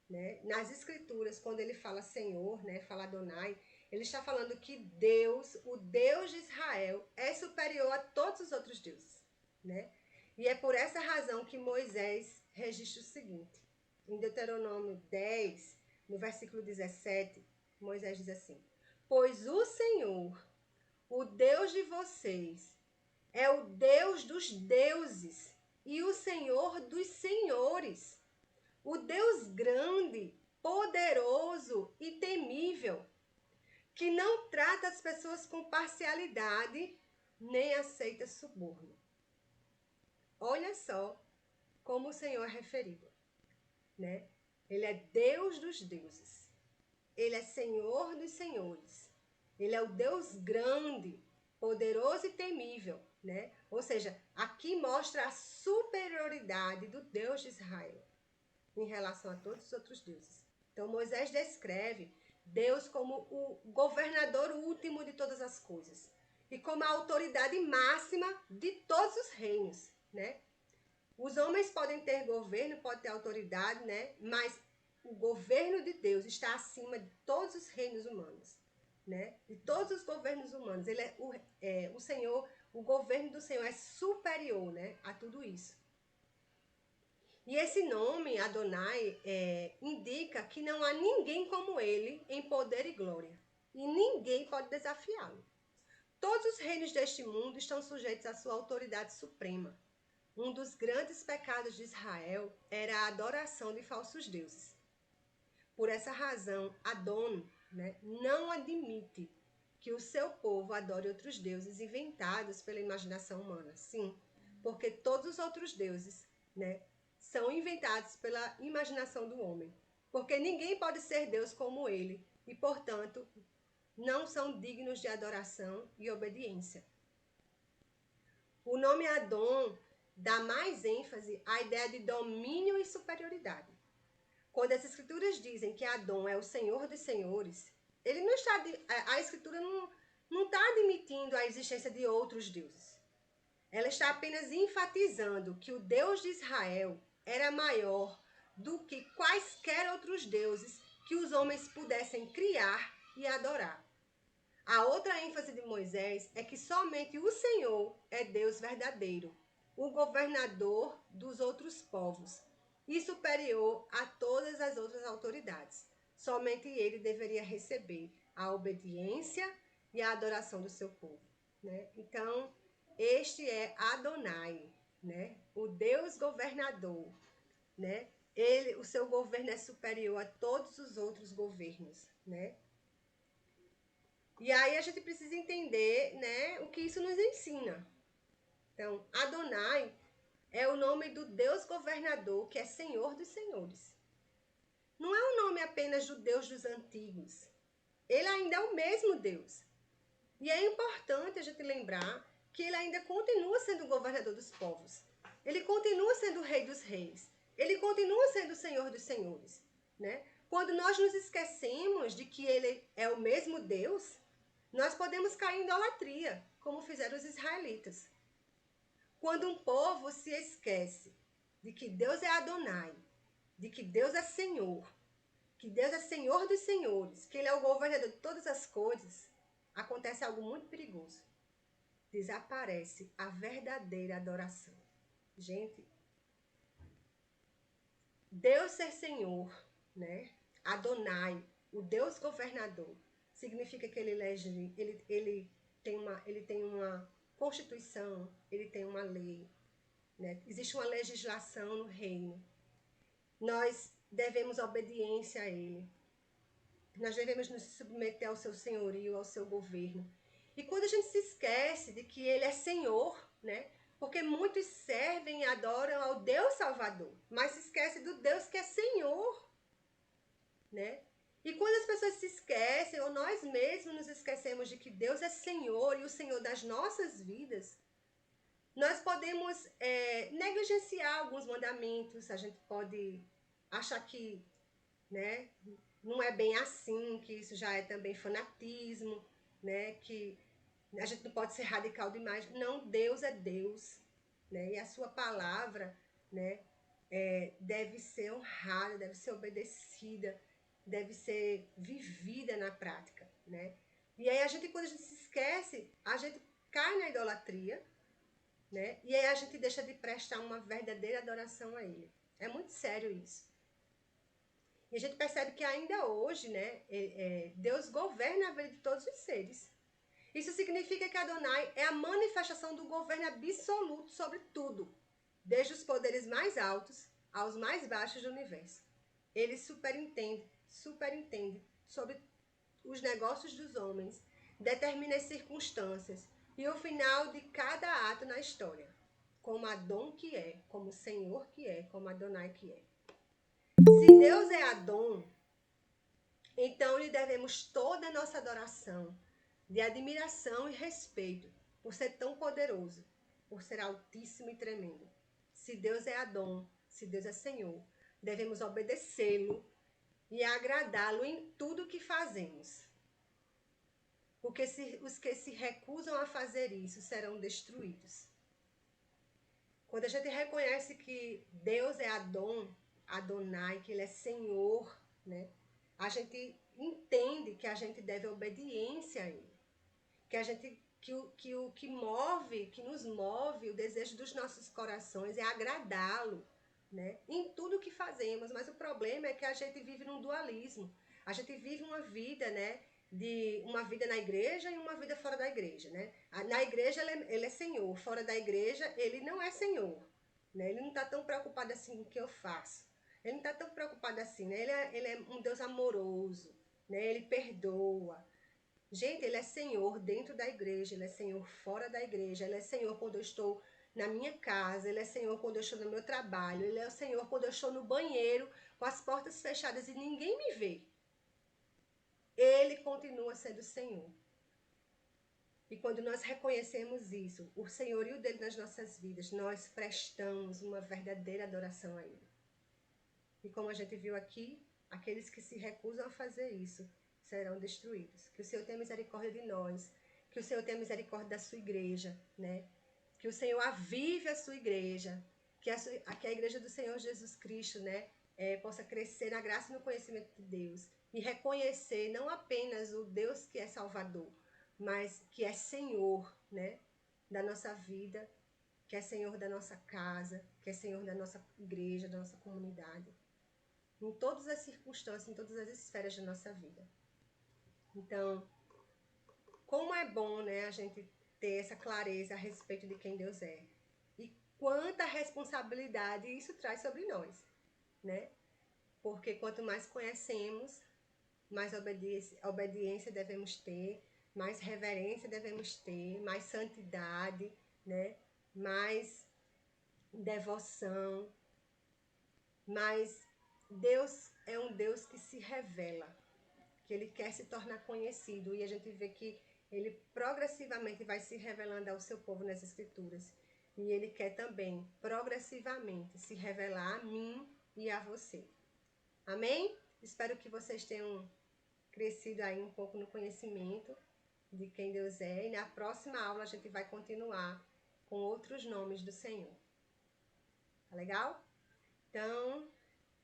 Né? Nas escrituras, quando ele fala Senhor, né, fala Adonai, ele está falando que Deus, o Deus de Israel, é superior a todos os outros deuses. Né? E é por essa razão que Moisés registra o seguinte. Em Deuteronômio 10, no versículo 17, Moisés diz assim: Pois o Senhor, o Deus de vocês, é o Deus dos deuses e o Senhor dos senhores, o Deus grande, poderoso e temível, que não trata as pessoas com parcialidade nem aceita suborno. Olha só como o Senhor é referido, né? Ele é Deus dos deuses. Ele é Senhor dos senhores. Ele é o Deus grande, poderoso e temível, né? Ou seja, aqui mostra a superioridade do Deus de Israel em relação a todos os outros deuses. Então Moisés descreve Deus como o governador último de todas as coisas e como a autoridade máxima de todos os reinos, né? Os homens podem ter governo, podem ter autoridade, né? Mas o governo de Deus está acima de todos os reinos humanos, né? De todos os governos humanos. Ele o Senhor, o governo do Senhor é superior, né, a tudo isso. E esse nome, Adonai, indica que não há ninguém como ele em poder e glória. E ninguém pode desafiá-lo. Todos os reinos deste mundo estão sujeitos à sua autoridade suprema. Um dos grandes pecados de Israel era a adoração de falsos deuses. Por essa razão, Adon, né, não admite que o seu povo adore outros deuses inventados pela imaginação humana. Sim, porque todos os outros deuses, né, são inventados pela imaginação do homem. Porque ninguém pode ser Deus como ele e, portanto, não são dignos de adoração e obediência. O nome Adon dá mais ênfase à ideia de domínio e superioridade. Quando as escrituras dizem que Adon é o Senhor dos senhores, ele não está, a escritura não está admitindo a existência de outros deuses. Ela está apenas enfatizando que o Deus de Israel era maior do que quaisquer outros deuses que os homens pudessem criar e adorar. A outra ênfase de Moisés é que somente o Senhor é Deus verdadeiro, o governador dos outros povos e superior a todas as outras autoridades. Somente ele deveria receber a obediência e a adoração do seu povo, né? Então, este é Adonai, né? O Deus governador, né? O seu governo é superior a todos os outros governos, né? E aí a gente precisa entender, né, o que isso nos ensina. Então, Adonai é o nome do Deus governador, que é Senhor dos senhores. Não é o nome apenas do Deus dos antigos. Ele ainda é o mesmo Deus. E é importante a gente lembrar que ele ainda continua sendo o governador dos povos. Ele continua sendo o rei dos reis. Ele continua sendo o Senhor dos senhores, né? Quando nós nos esquecemos de que ele é o mesmo Deus, nós podemos cair em idolatria, como fizeram os israelitas. Quando um povo se esquece de que Deus é Adonai, de que Deus é Senhor, que Deus é Senhor dos senhores, que Ele é o governador de todas as coisas, acontece algo muito perigoso. Desaparece a verdadeira adoração. Gente, Deus ser Senhor, né? Adonai, o Deus governador, significa que ele tem uma constituição, ele tem uma lei, né? Existe uma legislação no reino. Nós devemos obediência a ele. Nós devemos nos submeter ao seu senhorio, ao seu governo. E quando a gente se esquece de que ele é Senhor, né? Porque muitos servem e adoram ao Deus Salvador, mas se esquece do Deus que é Senhor, né? E quando as pessoas se esquecem, ou nós mesmos nos esquecemos de que Deus é Senhor e o Senhor das nossas vidas, nós podemos negligenciar alguns mandamentos, a gente pode achar que, né, não é bem assim, que isso já é também fanatismo, né, que a gente não pode ser radical demais. Não, Deus é Deus, né, e a sua palavra, né, deve ser honrada, deve ser obedecida, deve ser vivida na prática, né? E aí quando a gente se esquece, a gente cai na idolatria, né? E aí a gente deixa de prestar uma verdadeira adoração a Ele. É muito sério isso. E a gente percebe que ainda hoje, né, Deus governa a vida de todos os seres. Isso significa que Adonai é a manifestação do governo absoluto sobre tudo, desde os poderes mais altos aos mais baixos do universo. Ele superintende sobre os negócios dos homens, determina as circunstâncias e o final de cada ato na história, como Adon que é, como Senhor que é, como Adonai que é. Se Deus é Adon, então lhe devemos toda a nossa adoração, de admiração e respeito, por ser tão poderoso, por ser altíssimo e tremendo. Se Deus é Adon, se Deus é Senhor, devemos obedecê-lo e agradá-lo em tudo que fazemos. Porque os que se recusam a fazer isso serão destruídos. Quando a gente reconhece que Deus é Adon, Adonai, que Ele é Senhor, né? A gente entende que a gente deve obediência a Ele. Que o que move, que nos move, o desejo dos nossos corações é agradá-lo, né? Em tudo que fazemos. Mas o problema é que a gente vive num dualismo. A gente vive uma vida, né? De uma vida na igreja e uma vida fora da igreja, né? Na igreja ele é Senhor, fora da igreja ele não é Senhor, né? Ele não está tão preocupado assim com o que eu faço. Ele não está tão preocupado assim, né? Ele é um Deus amoroso, né? Ele perdoa. Gente, ele é Senhor dentro da igreja, ele é Senhor fora da igreja, ele é Senhor quando eu estou na minha casa, ele é Senhor quando eu estou no meu trabalho, ele é o Senhor quando eu estou no banheiro com as portas fechadas e ninguém me vê. Ele continua sendo Senhor. E quando nós reconhecemos isso, o senhorio dele nas nossas vidas, nós prestamos uma verdadeira adoração a ele. E como a gente viu aqui, aqueles que se recusam a fazer isso serão destruídos. Que o Senhor tenha misericórdia de nós, que o Senhor tenha misericórdia da sua igreja, né? Que o Senhor avive a sua igreja, que a igreja do Senhor Jesus Cristo, né, possa crescer na graça e no conhecimento de Deus e reconhecer não apenas o Deus que é Salvador, mas que é Senhor, né, da nossa vida, que é Senhor da nossa casa, que é Senhor da nossa igreja, da nossa comunidade, em todas as circunstâncias, em todas as esferas da nossa vida. Então, como é bom, né, a gente ter essa clareza a respeito de quem Deus é. E quanta responsabilidade isso traz sobre nós, né? Porque quanto mais conhecemos, mais obediência devemos ter, mais reverência devemos ter, mais santidade, né? Mais devoção. Mas Deus é um Deus que se revela, que ele quer se tornar conhecido, e a gente vê que ele progressivamente vai se revelando ao seu povo nas escrituras. E ele quer também, progressivamente, se revelar a mim e a você. Amém? Espero que vocês tenham crescido aí um pouco no conhecimento de quem Deus é. E na próxima aula a gente vai continuar com outros nomes do Senhor. Tá legal? Então,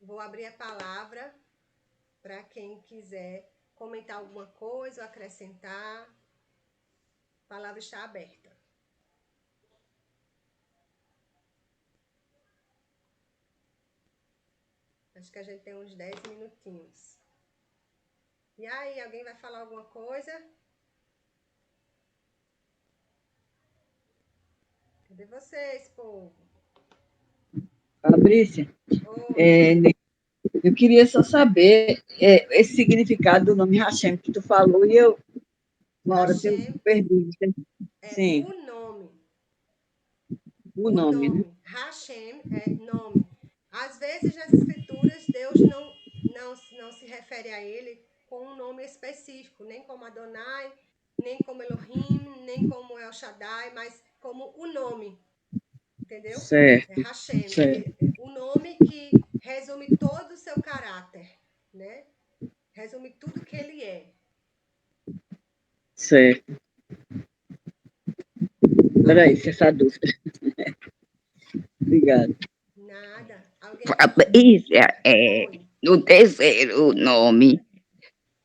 vou abrir a palavra para quem quiser comentar alguma coisa ou acrescentar. A palavra está aberta. Acho que a gente tem uns 10 minutinhos. E aí, alguém vai falar alguma coisa? Cadê vocês, povo? Fabrícia, eu queria só saber esse significado do nome Hashem que tu falou, e eu Uma hora eu Hashem perdi. é Sim, o nome. o O nome, né? nome. Hashem é nome. Às vezes nas escrituras Deus não se refere a ele com um nome específico, nem como Adonai, nem como Elohim, nem como El Shaddai, mas como o nome, entendeu? É Certo, Hashem, certo, o nome que resume todo o seu caráter, né? Resume tudo que ele é. certo. Peraí, Alguém se essa dúvida. Obrigada. nada. Alguém quer Fabrícia, oi. no terceiro nome,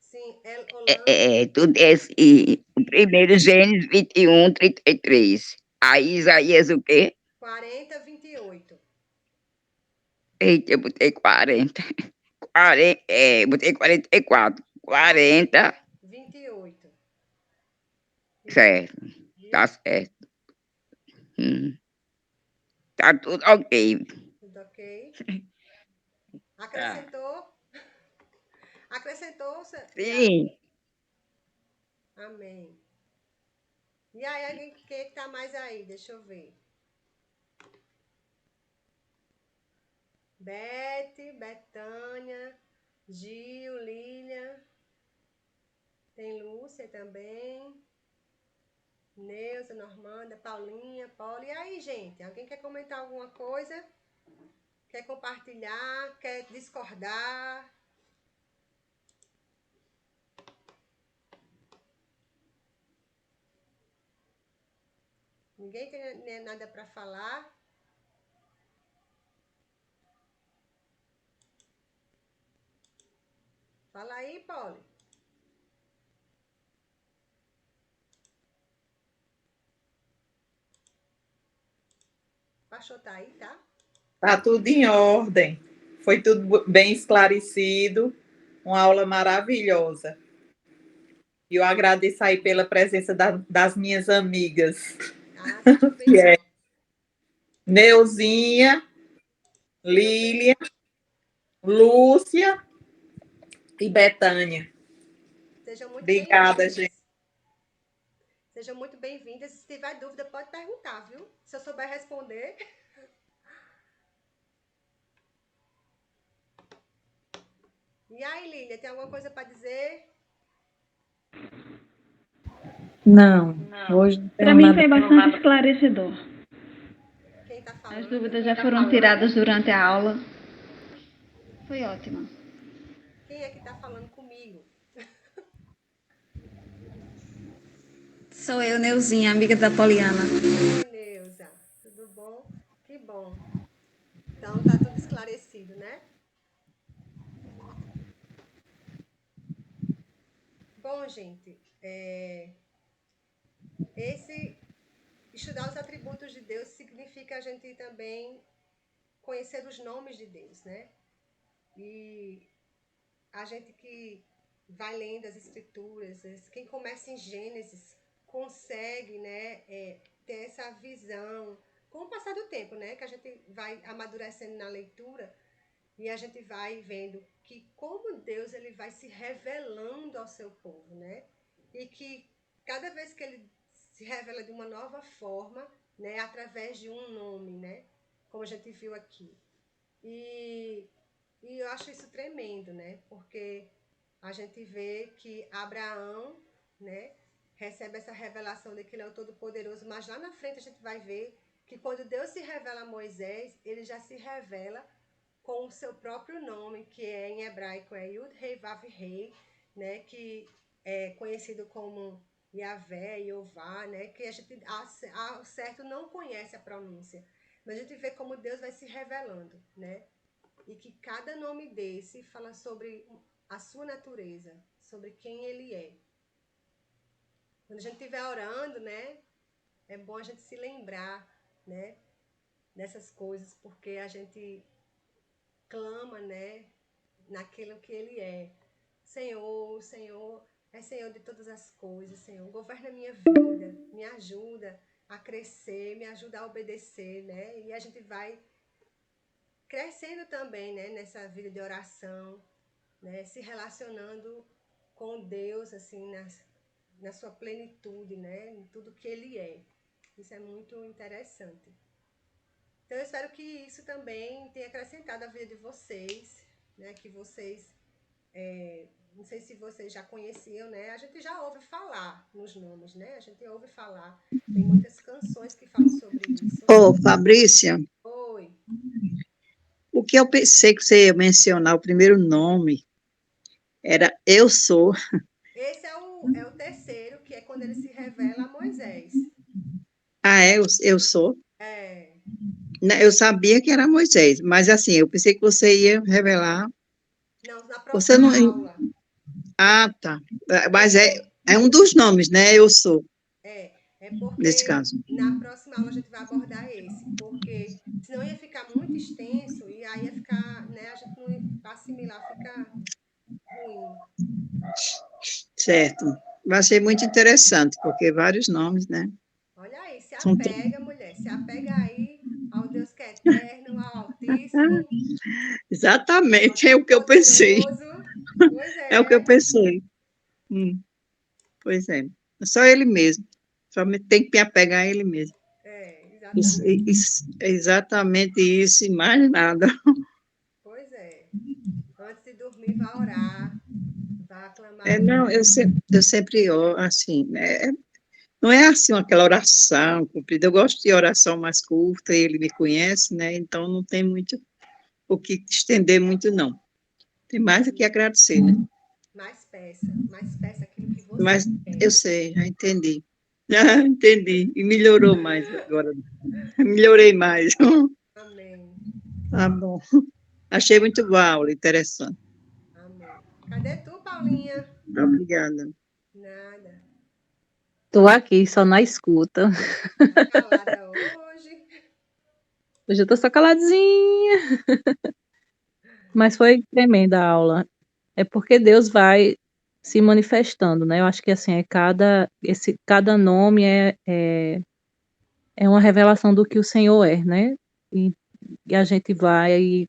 Sim, El Olam tu disse o primeiro Gênesis 21, 33. Aí Isaías o quê? 40:28. Eita, eu botei 40. 40 botei 44. 40, 28. Isso. certo, Viu? tá certo. Tá tudo ok. Tudo ok? Tá. Acrescentou? Acrescentou? Sim, Amém. E aí, alguém que tá mais aí? Deixa eu ver. Beth, Betânia, Gil, Lília. Tem Lúcia também. Neuza, Normanda, Paulinha, Paula. E aí, gente? Alguém quer comentar alguma coisa? Quer compartilhar? Quer discordar? Ninguém tem nada para falar? Fala aí, Paulo. Pastor tá aí, tá? Tá tudo em ordem. Foi tudo bem esclarecido. Uma aula maravilhosa. E eu agradeço aí pela presença das minhas amigas, Ah, seja que é bem-vindo. Neuzinha, Seja bem, Lília, Lúcia e Betânia. sejam muito Obrigada, gente. bem-vindas. Sejam muito bem-vindas. Se tiver dúvida, pode perguntar, viu? Se eu souber responder. E aí, Lília, tem alguma coisa para dizer? Não, hoje não Para tenho mim nada. foi bastante esclarecedor. Quem tá As falando? dúvidas já foram tiradas durante a aula. Foi ótimo. Quem é que tá falando comigo? Sou eu, Neuzinha, amiga da Poliana. Oi, Neuza. Tudo bom? Que bom. Então tá tudo esclarecido, né? Bom, gente, esse estudar os atributos de Deus significa a gente também conhecer os nomes de Deus, né? E a gente que vai lendo as escrituras, quem começa em Gênesis consegue, né, ter essa visão com o passar do tempo, né, que a gente vai amadurecendo na leitura e a gente vai vendo que como Deus ele vai se revelando ao seu povo, né, e que cada vez que ele se revela de uma nova forma, né, através de um nome, né, como a gente viu aqui. E, e eu acho isso tremendo, né? Porque a gente vê que Abraão, né, recebe essa revelação de que ele é o Todo-Poderoso, mas lá na frente a gente vai ver que quando Deus se revela a Moisés, ele já se revela com o seu próprio nome, que é em hebraico é Yud Rei Vav Rei, né, que é conhecido como Yahvé, Jeová, né, que a gente ao certo não conhece a pronúncia, mas a gente vê como Deus vai se revelando, né? E que cada nome desse fala sobre a sua natureza, sobre quem ele é. Quando a gente estiver orando, né, é bom a gente se lembrar, né, dessas coisas, porque a gente clama, né, naquilo que ele é. Senhor, Senhor, é Senhor de todas as coisas, Senhor. Governa a minha vida, me ajuda a crescer, me ajuda a obedecer, né? E a gente vai crescendo também, né, nessa vida de oração, né, se relacionando com Deus, assim, na sua plenitude, né? Em tudo que ele é. Isso é muito interessante. Então, eu espero que isso também tenha acrescentado a vida de vocês, né? Que vocês, não sei se vocês já conheciam, né? A gente já ouve falar nos nomes, né? A gente ouve falar, tem muitas canções que falam sobre isso. Ô, Fabrícia, Oi, o que eu pensei que você ia mencionar, o primeiro nome, era Eu Sou. esse é o terceiro, que é quando ele se revela a Moisés. Ah, eu Sou? É, Né, eu sabia que era Moisés, mas assim, eu pensei que você ia revelar. não, na Você próxima não. aula. Ah, tá. Mas Porque é um dos nomes, né? Eu Sou, é nesse porque caso. na próxima aula a gente vai abordar esse, porque senão ia ficar muito extenso e aí ia ficar, né, a gente não ia assimilar, fica ruim. Certo. Eu achei muito interessante, porque vários nomes, né? Olha aí, se São apega, mulher, se apega aí ao Deus que é eterno, ao Altíssimo, exatamente, é o que eu pensei. Poderoso. Pois É o que eu é, pensei. Pois é. É só ele mesmo. Só tem que me apegar a ele mesmo. exatamente. Exatamente isso e mais nada. Pois é. Antes de dormir, vá orar, vá aclamar É, a não, Deus. eu sempre oro, assim, né? Não é assim aquela oração comprida. Eu gosto de oração mais curta, ele me conhece, né? Então não tem muito o que estender muito, não. Tem mais o que agradecer, né? Mais peça aquilo que você Mas quer. eu sei, já entendi. Já entendi. E melhorou mais agora. Melhorei mais. Amém. Tá bom. Achei muito boa a aula, interessante. Amém. Cadê tu, Paulinha? Obrigada. Nada. Tô aqui só na escuta. Tá calada hoje. Hoje eu tô só caladinha. Mas foi tremenda a aula. É porque Deus vai se manifestando, né? Eu acho que assim, cada nome é uma revelação do que o Senhor é, né? E, e a gente vai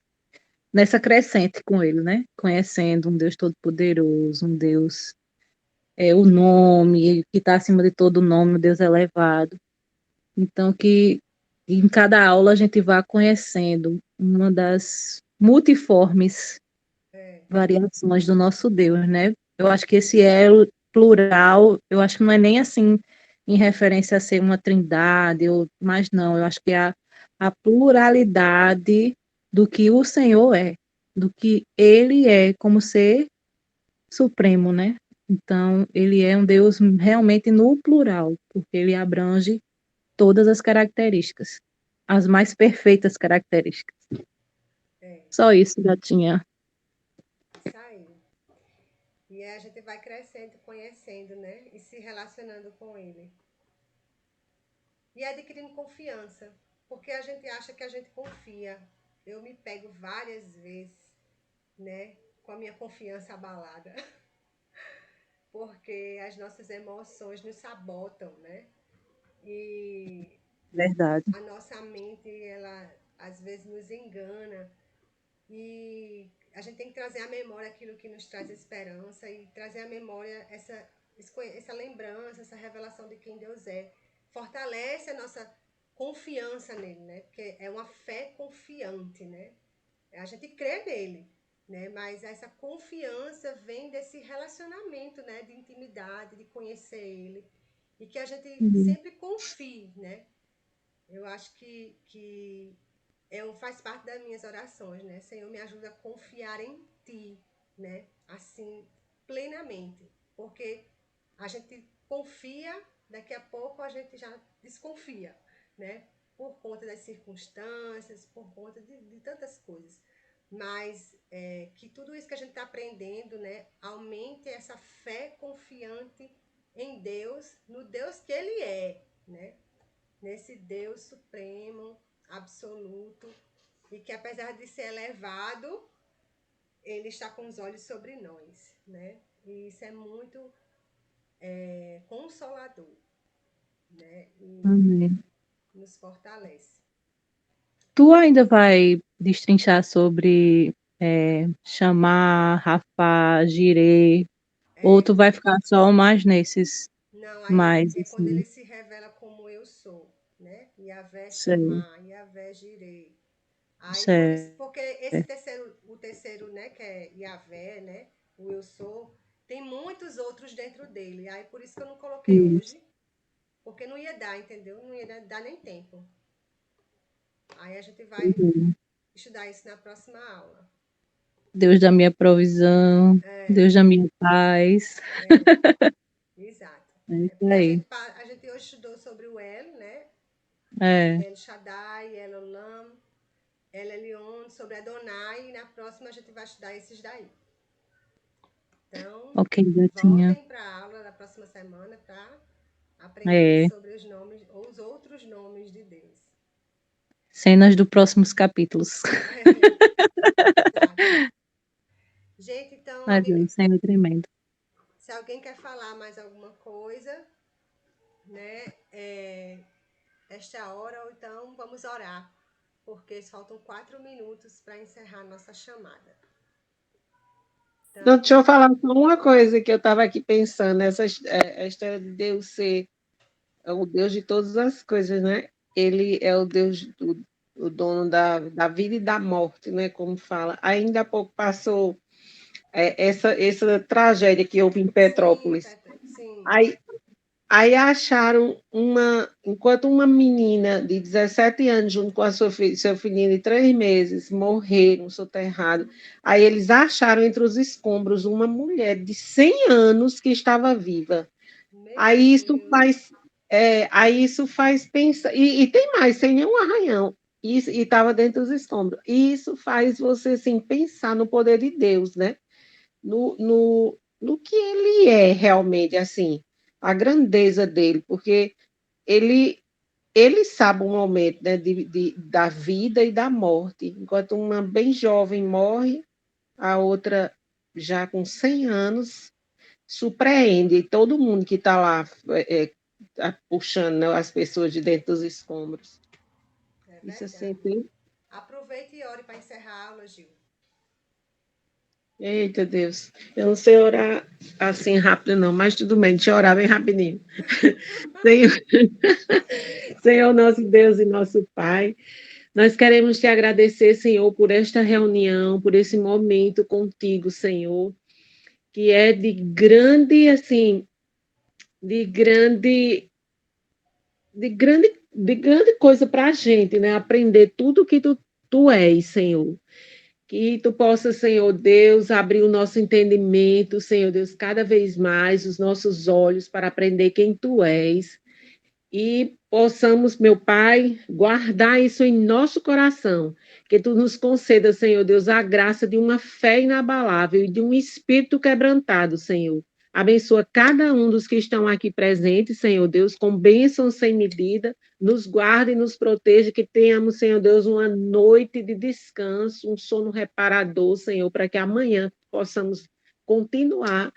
nessa crescente com ele, né? Conhecendo um Deus todo-poderoso, um Deus, o nome, que está acima de todo nome, o Deus elevado. Então, que em cada aula a gente vá conhecendo uma das multiformes variações do nosso Deus, né? Eu acho que esse plural, eu acho que não é nem assim em referência a ser uma trindade, mas não, eu acho que é a pluralidade do que o Senhor é, do que ele é como ser supremo, né? Então, ele é um Deus realmente no plural, porque ele abrange todas as características, as mais perfeitas características. Só isso já tinha. Isso aí. E aí a gente vai crescendo, conhecendo, né? E se relacionando com ele. E adquirindo confiança. Porque a gente acha que a gente confia. Eu me pego várias vezes, né? Com a minha confiança abalada. Porque as nossas emoções nos sabotam, né? E Verdade. a nossa mente, ela às vezes nos engana. E a gente tem que trazer à memória aquilo que nos traz esperança e trazer à memória essa lembrança, essa revelação de quem Deus é. Fortalece a nossa confiança nele, né? Porque é uma fé confiante, né? A gente crê nele, né? Mas essa confiança vem desse relacionamento, né? De intimidade, de conhecer ele. E que a gente sempre confie, né? Eu acho que faz parte das minhas orações, né? Senhor, me ajuda a confiar em Ti, né? Assim, plenamente. Porque a gente confia, daqui a pouco a gente já desconfia, né? Por conta das circunstâncias, por conta de tantas coisas. Mas que tudo isso que a gente está aprendendo, né? Aumente essa fé confiante em Deus, no Deus que Ele é, né? Nesse Deus supremo, absoluto, e que apesar de ser elevado, ele está com os olhos sobre nós, né? E isso é muito consolador, né? E Amém. nos fortalece. Tu ainda vai destrinchar sobre chamar, Rafá, Jirê, ou tu vai ficar só mais nesses Não, aí Mas, é quando ele assim, se revela como eu sou, né? Yahvé sei, Shammah, Yahvé Jireh. Aí por isso, sei. porque esse terceiro, o terceiro, né, que é Yahvé, né? O eu sou, tem muitos outros dentro dele. Aí por isso que eu não coloquei Isso. hoje, porque não ia dar, entendeu? Não ia dar nem tempo. Aí a gente vai Uhum. estudar isso na próxima aula. Deus da minha provisão, É, Deus da minha paz. é, exato. É É isso porque aí. a gente hoje estudou sobre o El, né? É, El Shaddai, El Olam, El Elyon, sobre Adonai, e na próxima a gente vai estudar esses daí. Então, ok, gatinha. voltem para a aula da próxima semana para aprender É, sobre os nomes, ou os outros nomes de Deus. cenas do próximos capítulos. Exato. Gente, então, Mas Deus, Senhor tremendo. se alguém quer falar mais alguma coisa, né, esta hora, ou então vamos orar, porque faltam 4 minutos para encerrar nossa chamada. Não, Então, deixa eu falar só uma coisa que eu estava aqui pensando, a história de Deus ser o Deus de todas as coisas, né? Ele é o Deus, o dono da vida e da morte, né? Como fala. Ainda há pouco passou essa tragédia que houve em sim, Petrópolis. Petra, sim. Aí, aí acharam enquanto uma menina de 17 anos, junto com seu filhinho de 3 meses, morreram soterrados. Aí eles acharam entre os escombros uma mulher de 100 anos que estava viva. Meu Aí isso Deus. faz, aí isso faz pensar, e tem mais, sem nenhum arranhão, e estava dentro dos escombros. E isso faz você assim, pensar no poder de Deus, né? No que ele é realmente, assim, a grandeza dele, porque ele, ele sabe o momento, né, da vida e da morte. Enquanto uma bem jovem morre, a outra já com 100 anos surpreende todo mundo que está lá tá puxando, né, as pessoas de dentro dos escombros. É Isso assim, verdade. Aproveite e ore para encerrar a aula, Gil. eita Deus, eu não sei orar assim rápido não, mas tudo bem, deixa eu orar bem rapidinho. Senhor, Senhor nosso Deus e nosso Pai, nós queremos te agradecer, Senhor, por esta reunião, por esse momento contigo, Senhor, que é de grande, assim, de grande de grande coisa para a gente, né? Aprender tudo que tu és, Senhor. Que tu possa, Senhor Deus, abrir o nosso entendimento, Senhor Deus, cada vez mais, os nossos olhos para aprender quem tu és. E possamos, meu Pai, guardar isso em nosso coração. Que tu nos conceda, Senhor Deus, a graça de uma fé inabalável e de um espírito quebrantado, Senhor. Abençoa cada um dos que estão aqui presentes, Senhor Deus, com bênçãos sem medida. Nos guarde e nos proteja, que tenhamos, Senhor Deus, uma noite de descanso, um sono reparador, Senhor, para que amanhã possamos continuar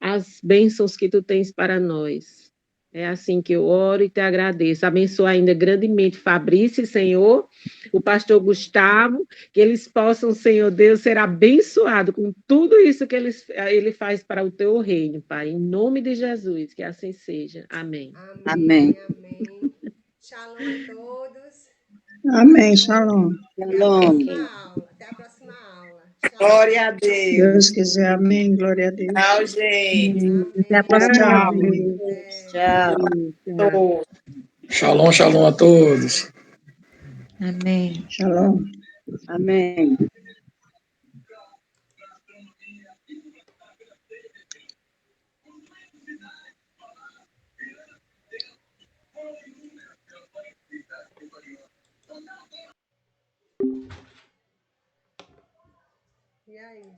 as bênçãos que tu tens para nós. É assim que eu oro e te agradeço. Abençoa ainda grandemente Fabrício, Senhor, o pastor Gustavo, que eles possam, Senhor Deus, ser abençoados com tudo isso que ele faz para o teu reino, Pai. Em nome de Jesus, que assim seja. Amém. Amém. Amém, amém. Shalom a todos. Amém, Shalom. shalom. Até a Shalom. próxima Ok. aula. Até a próxima aula. Glória Shalom. a Deus Deus. quiser, amém. Glória a Deus. Tchau, gente. Até a Amém. próxima Tchau, aula. gente. Até. Tchau. Tchau. Shalom, shalom a todos. Amém. Shalom. Amém. E aí?